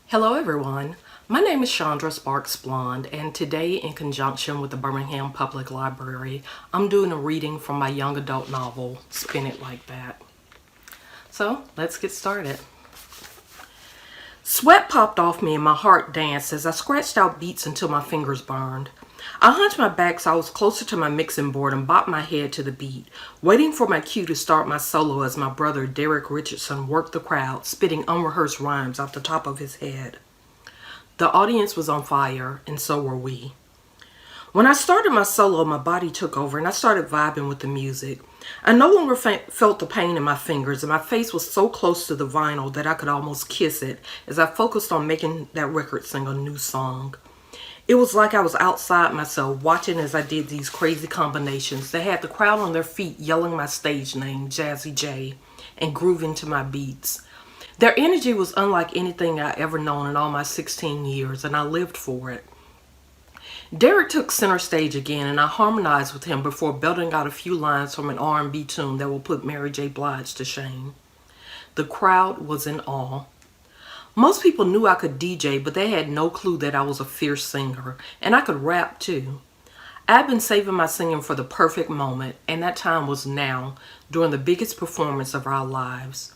Hello everyone, my name is Chandra Sparks Splond, and today in conjunction with the Birmingham Public Library, I'm doing a reading from my young adult novel, Spin It Like That. So let's get started. Sweat popped off me and my heart danced as I scratched out beats until my fingers burned. I hunched my back so I was closer to my mixing board and bopped my head to the beat, waiting for my cue to start my solo as my brother Jasmine Richardson worked the crowd, spitting unrehearsed rhymes off the top of his head. The audience was on fire, and so were we. When I started my solo, my body took over and I started vibing with the music. I no longer felt the pain in my fingers, and my face was so close to the vinyl that I could almost kiss it as I focused on making that record sing a new song. It was like I was outside myself, watching as I did these crazy combinations that had the crowd on their feet yelling my stage name, Jazzy J, and grooving to my beats. Their energy was unlike anything I ever known in all my 16 years, and I lived for it. Derek took center stage again, and I harmonized with him before belting out a few lines from an R&B tune that will put Mary J. Blige to shame. The crowd was in awe. Most people knew I could DJ, but they had no clue that I was a fierce singer, and I could rap too. I've been saving my singing for the perfect moment, and that time was now, during the biggest performance of our lives.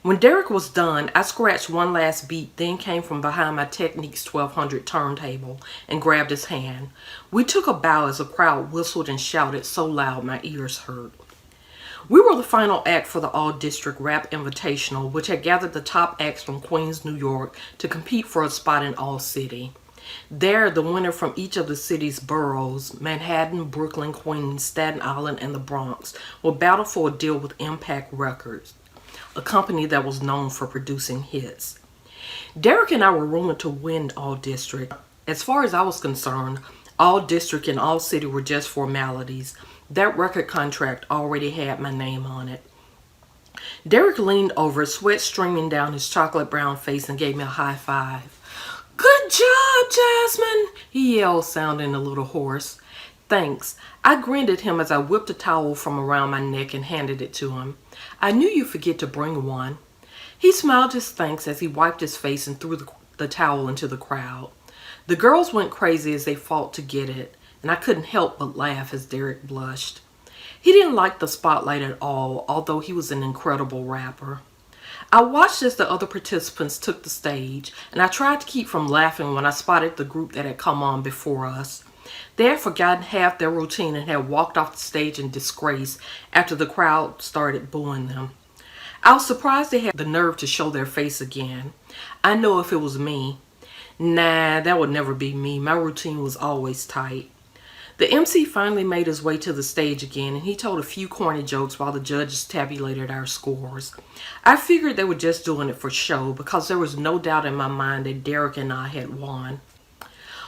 When Derek was done, I scratched one last beat, then came from behind my Technics 1200 turntable and grabbed his hand. We took a bow as the crowd whistled and shouted so loud my ears hurt. We were the final act for the All-District Rap Invitational, which had gathered the top acts from Queens, New York, to compete for a spot in All-City. There, the winner from each of the city's boroughs, Manhattan, Brooklyn, Queens, Staten Island, and the Bronx, will battle for a deal with Impact Records, a company that was known for producing hits. Derek and I were rumored to win All-District. As far as I was concerned, All-District and All-City were just formalities. That record contract already had my name on it. Derek leaned over, sweat streaming down his chocolate brown face, and gave me a high five. "Good job, Jasmine," he yelled, sounding a little hoarse. "Thanks." I grinned at him as I whipped a towel from around my neck and handed it to him. "I knew you'd forget to bring one." He smiled his thanks as he wiped his face and threw the towel into the crowd. The girls went crazy as they fought to get it, and I couldn't help but laugh as Derek blushed. He didn't like the spotlight at all, although he was an incredible rapper. I watched as the other participants took the stage, and I tried to keep from laughing when I spotted the group that had come on before us. They had forgotten half their routine and had walked off the stage in disgrace after the crowd started booing them. I was surprised they had the nerve to show their face again. I know if it was me. Nah, that would never be me. My routine was always tight. The MC finally made his way to the stage again, and he told a few corny jokes while the judges tabulated our scores. I figured they were just doing it for show because there was no doubt in my mind that Derek and I had won.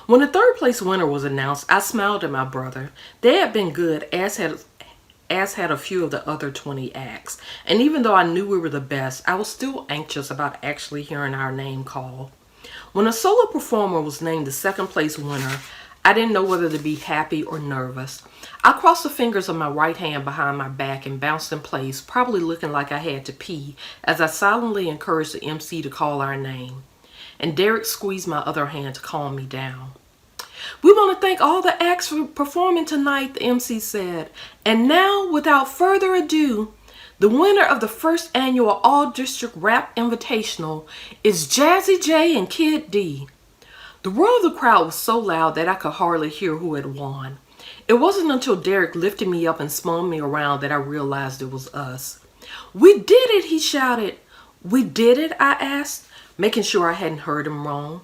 When the third place winner was announced, I smiled at my brother. They had been good, as had a few of the other 20 acts. And even though I knew we were the best, I was still anxious about actually hearing our name called. When a solo performer was named the second place winner, I didn't know whether to be happy or nervous. I crossed the fingers of my right hand behind my back and bounced in place, probably looking like I had to pee, as I silently encouraged the MC to call our name. And Derek squeezed my other hand to calm me down. "We want to thank all the acts for performing tonight," the MC said. "And now, without further ado, the winner of the first annual All-District Rap Invitational is Jazzy J and Kid D." The roar of the crowd was so loud that I could hardly hear who had won. It wasn't until Derek lifted me up and spun me around that I realized it was us. "We did it," he shouted. "We did it?" I asked, making sure I hadn't heard him wrong.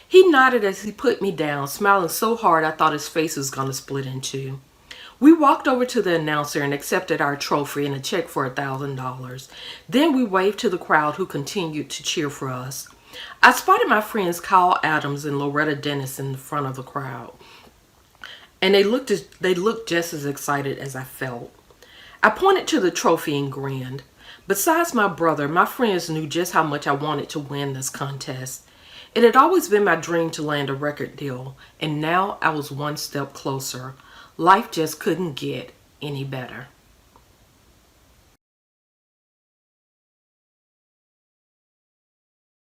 He nodded as he put me down, smiling so hard I thought his face was going to split in two. We walked over to the announcer and accepted our trophy and a check for $1,000. Then we waved to the crowd, who continued to cheer for us. I spotted my friends Kyle Adams and Loretta Dennis in the front of the crowd, and they looked just as excited as I felt. I pointed to the trophy and grinned. Besides my brother, my friends knew just how much I wanted to win this contest. It had always been my dream to land a record deal, and now I was one step closer. Life just couldn't get any better.